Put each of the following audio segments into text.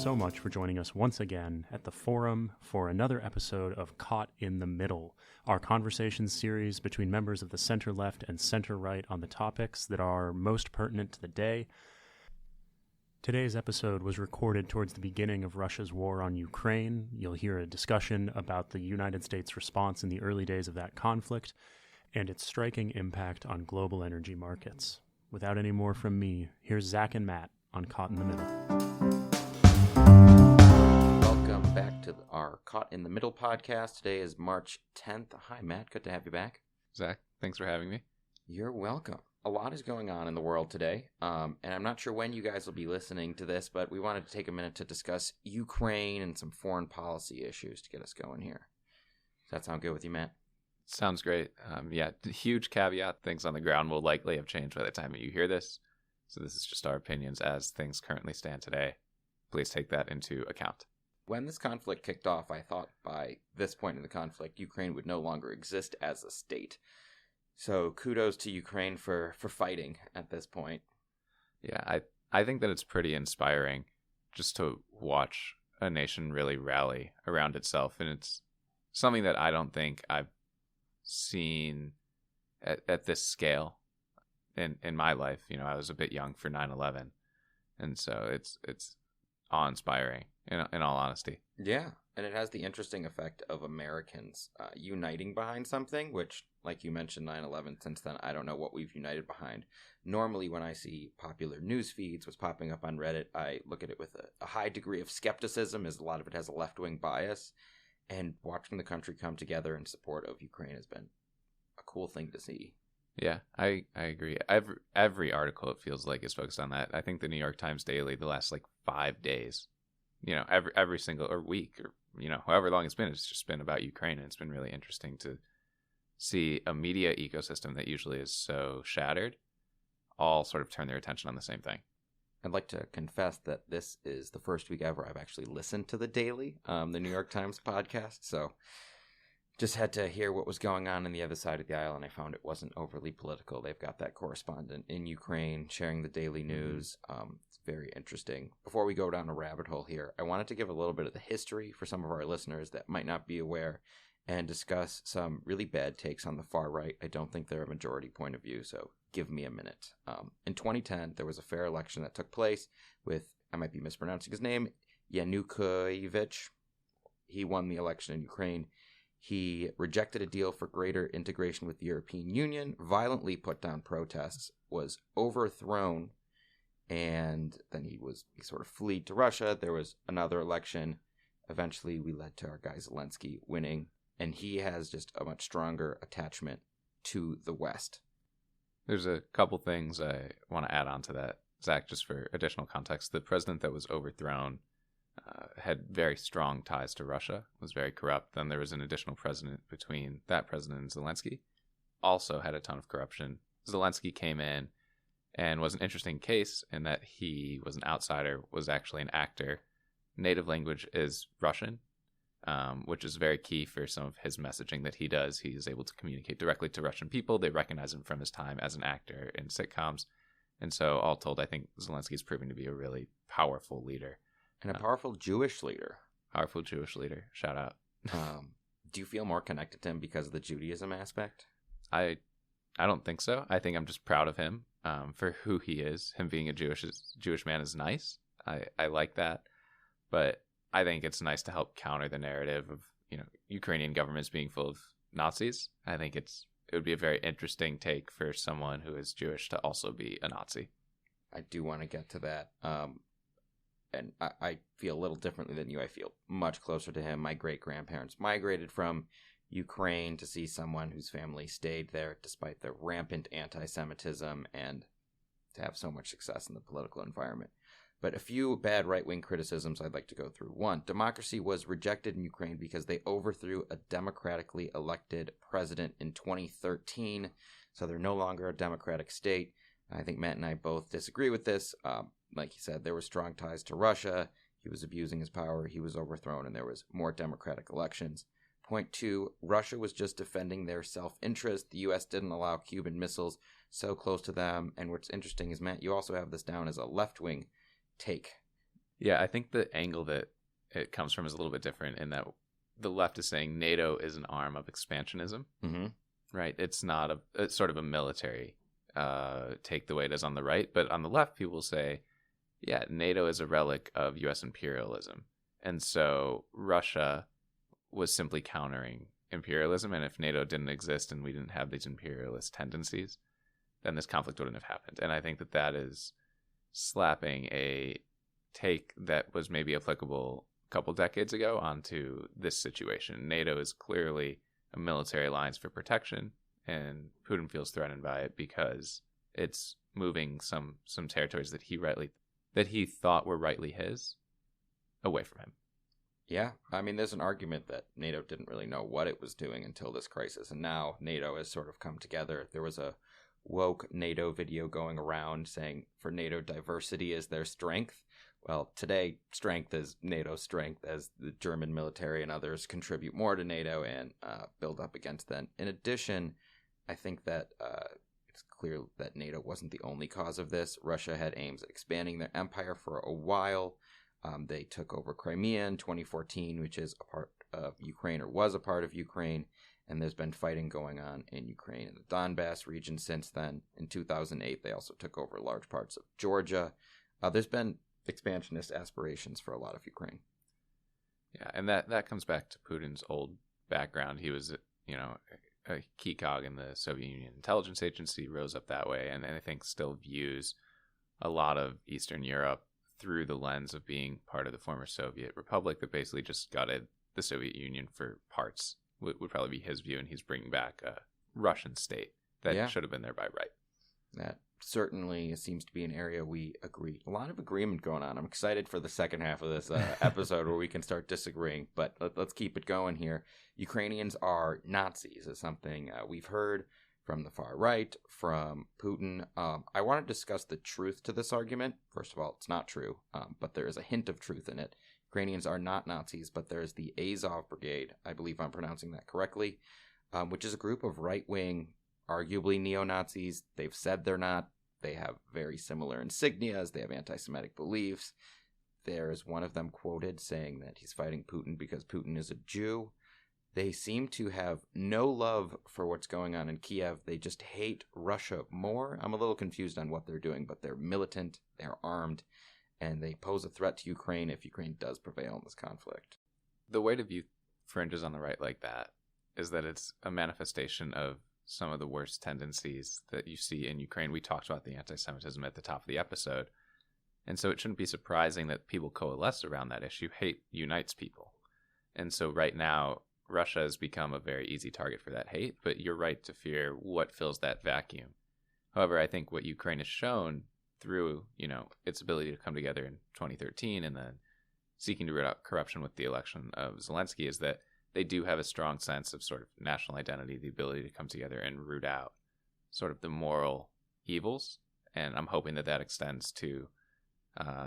so much for joining us once again at the Forum for another episode of Caught in the Middle, our conversation series between members of the center-left and center-right on the topics that are most pertinent to the day. Today's episode was recorded towards the beginning of Russia's war on Ukraine. You'll hear a discussion about the United States' response in the early days of that conflict and its striking impact on global energy markets. Without any more from me, here's Zak and Matt on Caught in the Middle. Welcome back to our Caught in the Middle podcast. Today is March 10th. Hi, Matt. Good to have you back. Zach, thanks for having me. You're welcome. A lot is going on in the world today, and I'm not sure when you guys will be listening to this, but we wanted to take a minute to discuss Ukraine and some foreign policy issues to get us going here. Does that sound good with you, Matt? Sounds great. Huge caveat. Things on the ground will likely have changed by the time you hear this. So this is just our opinions as things currently stand today. Please take that into account. When this conflict kicked off, I thought by this point in the conflict, Ukraine would no longer exist as a state. So kudos to Ukraine for fighting at this point. Yeah, I think that it's pretty inspiring just to watch a nation really rally around itself. And it's something that I don't think I've seen at this scale in my life. You know, I was a bit young for 9/11. And so it's awe-inspiring, in all honesty. Yeah, and it has the interesting effect of Americans uniting behind something, which, like you mentioned, 9/11, since then, I don't know what we've united behind. Normally, when I see popular news feeds, what's popping up on Reddit, I look at it with a high degree of skepticism, as a lot of it has a left-wing bias, and watching the country come together in support of Ukraine has been a cool thing to see. Yeah, I agree. Every article, it feels like, is focused on that. I think the New York Times Daily, the last 5 days, you know, every single or week, or you know, however long it's just been about Ukraine. And it's been really interesting to see a media ecosystem that usually is so shattered all sort of turn their attention on the same thing. I'd like to confess that this is the first week ever I've actually listened to the Daily, the New York Times podcast. So just had to hear what was going on the other side of the aisle, and I found it wasn't overly political. They've got that correspondent in Ukraine sharing the daily news. It's very interesting. Before we go down a rabbit hole here, I wanted to give a little bit of the history for some of our listeners that might not be aware and discuss some really bad takes on the far right. I don't think they're a majority point of view, so give me a minute. In 2010, there was a fair election that took place with, I might be mispronouncing his name, Yanukovych. He won the election in Ukraine. He rejected a deal for greater integration with the European Union, violently put down protests, was overthrown, and then he sort of fled to Russia. There was another election. Eventually, we led to our guy Zelensky winning, and he has just a much stronger attachment to the West. There's a couple things I want to add on to that, Zach, just for additional context. The president that was overthrown had very strong ties to Russia, was very corrupt. Then there was an additional president between that president and Zelensky, also had a ton of corruption. Zelensky came in and was an interesting case in that he was an outsider, was actually an actor. Native language is Russian, which is very key for some of his messaging that he does. He is able to communicate directly to Russian people. They recognize him from his time as an actor in sitcoms. And so all told, I think Zelensky's proving to be a really powerful leader. And a powerful Jewish leader. Powerful Jewish leader. Shout out. Do you feel more connected to him because of the Judaism aspect? I don't think so. I think I'm just proud of him for who he is. Him being a Jewish man is nice. I like that. But I think it's nice to help counter the narrative of, you know, Ukrainian governments being full of Nazis. I think it would be a very interesting take for someone who is Jewish to also be a Nazi. I do want to get to that. And I feel a little differently than you. I feel much closer to him. My great-grandparents migrated from Ukraine to see someone whose family stayed there despite the rampant anti-Semitism and to have so much success in the political environment. But a few bad right-wing criticisms I'd like to go through. One, democracy was rejected in Ukraine because they overthrew a democratically elected president in 2013, so they're no longer a democratic state. I think Matt and I both disagree with this. Like you said, there were strong ties to Russia. He was abusing his power. He was overthrown, and there was more democratic elections. Point two, Russia was just defending their self-interest. The U.S. didn't allow Cuban missiles so close to them. And what's interesting is, Matt, you also have this down as a left-wing take. Yeah, I think the angle that it comes from is a little bit different in that the left is saying NATO is an arm of expansionism, right? It's not it's sort of a military take the way it is on the right. But on the left, people say, yeah, NATO is a relic of U.S. imperialism. And so Russia was simply countering imperialism. And if NATO didn't exist and we didn't have these imperialist tendencies, then this conflict wouldn't have happened. And I think that that is slapping a take that was maybe applicable a couple decades ago onto this situation. NATO is clearly a military alliance for protection, and Putin feels threatened by it because it's moving some territories that he thought were rightly his away from him. Yeah, I mean, there's an argument that NATO didn't really know what it was doing until this crisis, and now NATO has sort of come together. There was a woke NATO video going around saying for NATO, diversity is their strength. Well, today, strength is NATO's strength as the German military and others contribute more to NATO and build up against them. In addition, I think that it's clear that NATO wasn't the only cause of this. Russia had aims at expanding their empire for a while. They took over Crimea in 2014, which is a part of Ukraine or was a part of Ukraine. And there's been fighting going on in Ukraine and the Donbass region since then. In 2008, they also took over large parts of Georgia. There's been expansionist aspirations for a lot of Ukraine. Yeah, and that comes back to Putin's old background. He was, a key cog in the Soviet Union intelligence agency, rose up that way, and I think still views a lot of Eastern Europe through the lens of being part of the former Soviet republic that basically just gutted the Soviet Union for parts. Would probably be his view, and he's bringing back a Russian state that should have been there by right. That certainly seems to be an area we agree. A lot of agreement going on. I'm excited for the second half of this episode where we can start disagreeing, but let's keep it going here. Ukrainians are Nazis is something we've heard from the far right, from Putin. I want to discuss the truth to this argument. First of all, it's not true, but there is a hint of truth in it. Ukrainians are not Nazis, but there's the Azov Brigade, I believe I'm pronouncing that correctly, which is a group of right-wing, arguably neo-Nazis. They've said they're not. They have very similar insignias. They have anti-Semitic beliefs. There is one of them quoted saying that he's fighting Putin because Putin is a Jew. They seem to have no love for what's going on in Kiev. They just hate Russia more. I'm a little confused on what they're doing, but they're militant, they're armed, and they pose a threat to Ukraine if Ukraine does prevail in this conflict. The way to view fringes on the right like that is that it's a manifestation of some of the worst tendencies that you see in Ukraine. We talked about the anti-Semitism at the top of the episode, and so it shouldn't be surprising that people coalesce around that issue. Hate unites people. And so right now, Russia has become a very easy target for that hate, but you're right to fear what fills that vacuum. However, I think what Ukraine has shown through, its ability to come together in 2013 and then seeking to root out corruption with the election of Zelensky is that they do have a strong sense of sort of national identity, the ability to come together and root out sort of the moral evils. And I'm hoping that extends to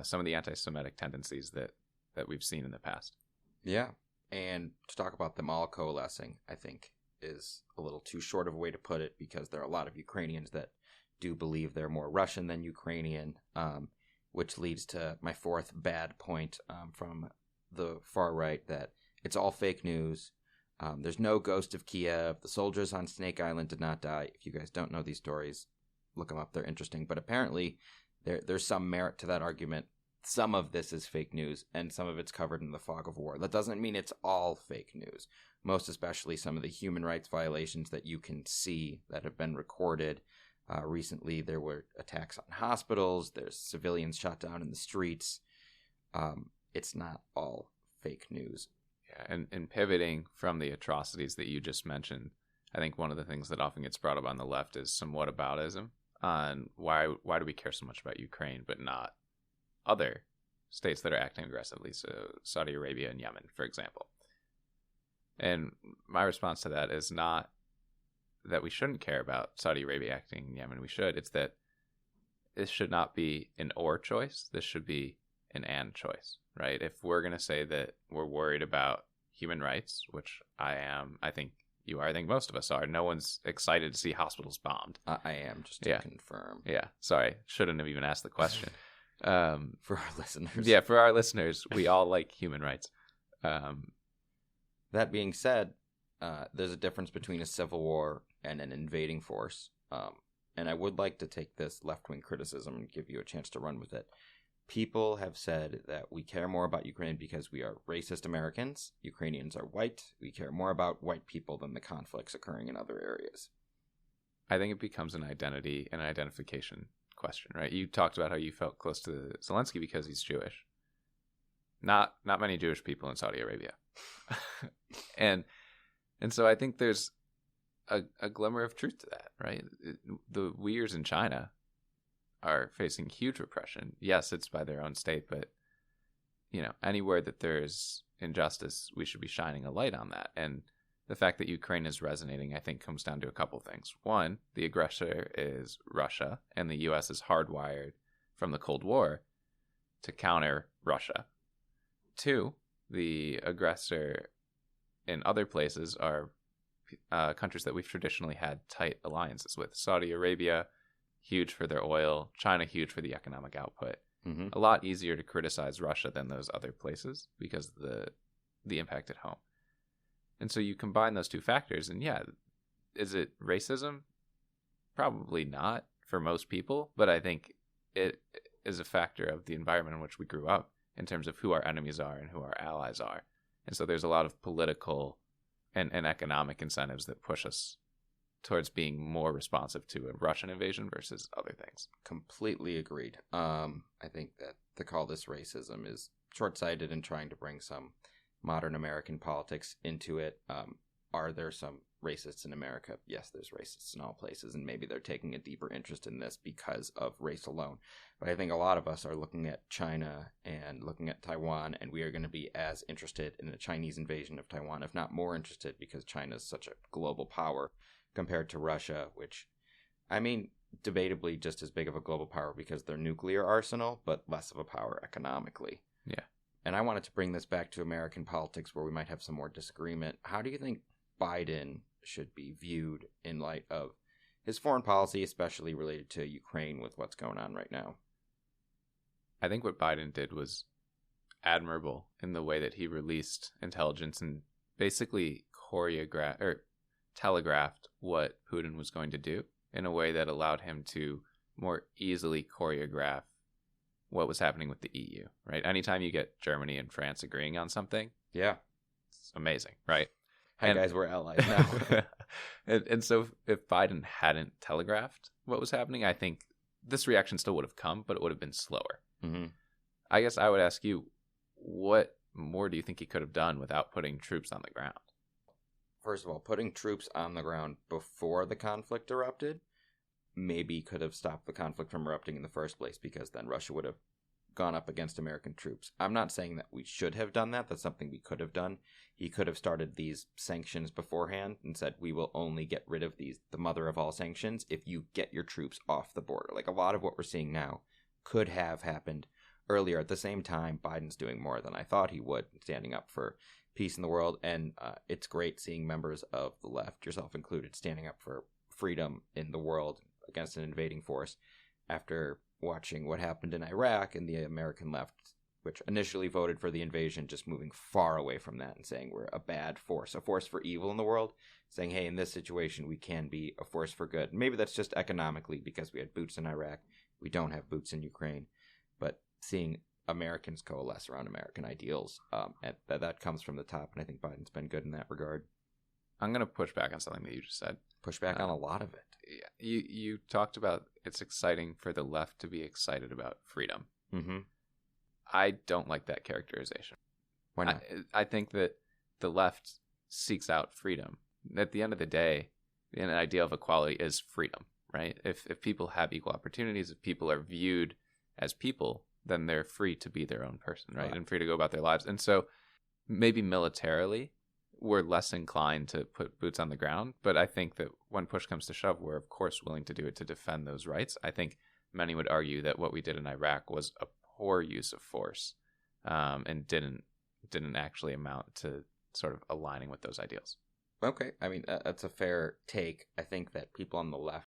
some of the anti-Semitic tendencies that we've seen in the past. Yeah. And to talk about them all coalescing, I think, is a little too short of a way to put it, because there are a lot of Ukrainians that do believe they're more Russian than Ukrainian, which leads to my fourth bad point from the far right, that it's all fake news. There's no ghost of Kiev. The soldiers on Snake Island did not die. If you guys don't know these stories, look them up. They're interesting. But apparently there's some merit to that argument. Some of this is fake news, and some of it's covered in the fog of war. That doesn't mean it's all fake news. Most especially some of the human rights violations that you can see that have been recorded. Recently, there were attacks on hospitals. There's civilians shot down in the streets. It's not all fake news. Yeah, and pivoting from the atrocities that you just mentioned, I think one of the things that often gets brought up on the left is some whataboutism on why do we care so much about Ukraine but not other states that are acting aggressively, so Saudi Arabia and Yemen, for example. And my response to that is not that we shouldn't care about Saudi Arabia acting in Yemen. We should. It's that this should not be an or choice. This should be an and choice, right? If we're going to say that we're worried about human rights, which I am, I think you are, I think most of us are. No one's excited to see hospitals bombed. I am, just to confirm. Yeah, sorry. Shouldn't have even asked the question. For our listeners. Yeah, for our listeners, we all like human rights. That being said, there's a difference between a civil war and an invading force. And I would like to take this left-wing criticism and give you a chance to run with it. People have said that we care more about Ukraine because we are racist Americans. Ukrainians are white. We care more about white people than the conflicts occurring in other areas. I think it becomes an identity and an identification question, right? You talked about how you felt close to Zelensky because he's Jewish. Not many Jewish people in Saudi Arabia. and so I think there's a glimmer of truth to that, right? The Uyghurs in China are facing huge repression. Yes, it's by their own state, but anywhere that there's injustice, we should be shining a light on that. And the fact that Ukraine is resonating, I think, comes down to a couple things. One, the aggressor is Russia, and the U.S. is hardwired from the Cold War to counter Russia. Two, the aggressor in other places are countries that we've traditionally had tight alliances with. Saudi Arabia, huge for their oil. China, huge for the economic output. Mm-hmm. A lot easier to criticize Russia than those other places because of the impact at home. And so you combine those two factors, and yeah, is it racism? Probably not for most people, but I think it is a factor of the environment in which we grew up in terms of who our enemies are and who our allies are. And so there's a lot of political and economic incentives that push us towards being more responsive to a Russian invasion versus other things. Completely agreed. I think that to call this racism is short-sighted and trying to bring some modern American politics into it. Are there some racists in America? Yes, there's racists in all places, and maybe they're taking a deeper interest in this because of race alone. But I think a lot of us are looking at China and looking at Taiwan, and we are going to be as interested in the Chinese invasion of Taiwan, if not more interested, because China is such a global power compared to Russia, which, I mean, debatably just as big of a global power because their nuclear arsenal, but less of a power economically. Yeah. And I wanted to bring this back to American politics where we might have some more disagreement. How do you think Biden should be viewed in light of his foreign policy, especially related to Ukraine with what's going on right now? I think what Biden did was admirable in the way that he released intelligence and basically telegraphed what Putin was going to do in a way that allowed him to more easily choreograph what was happening with the EU, right? Anytime you get Germany and France agreeing on something, yeah, it's amazing, right? Hi, guys, we're allies now. and so if Biden hadn't telegraphed what was happening, I think this reaction still would have come, but it would have been slower. Mm-hmm. I guess I would ask you, what more do you think he could have done without putting troops on the ground? First of all, putting troops on the ground before the conflict erupted maybe could have stopped the conflict from erupting in the first place, because then Russia would have gone up against American troops. I'm not saying that we should have done that. That's something we could have done. He could have started these sanctions beforehand and said, we will only get rid of the mother of all sanctions, if you get your troops off the border. Like a lot of what we're seeing now could have happened earlier. At the same time, Biden's doing more than I thought he would, standing up for peace in the world. And it's great seeing members of the left, yourself included, standing up for freedom in the world against an invading force after watching what happened in Iraq, and the American left, which initially voted for the invasion, just moving far away from that and saying we're a bad force, a force for evil in the world, saying, hey, in this situation, we can be a force for good. Maybe that's just economically because we had boots in Iraq. We don't have boots in Ukraine. But seeing Americans coalesce around American ideals, and that comes from the top, and I think Biden's been good in that regard. I'm going to push back on something that you just said. Push back on a lot of it. Yeah, you talked about it's exciting for the left to be excited about freedom. Mm-hmm. I don't like that characterization. Why not? I think that the left seeks out freedom. At the end of the day, an idea of equality is freedom, right? If people have equal opportunities, if people are viewed as people, then they're free to be their own person, right? And free to go about their lives. And so maybe militarily, we're less inclined to put boots on the ground. But I think that when push comes to shove, we're of course willing to do it to defend those rights. I think many would argue that what we did in Iraq was a poor use of force, and didn't actually amount to sort of aligning with those ideals. Okay. I mean, that's a fair take. I think that people on the left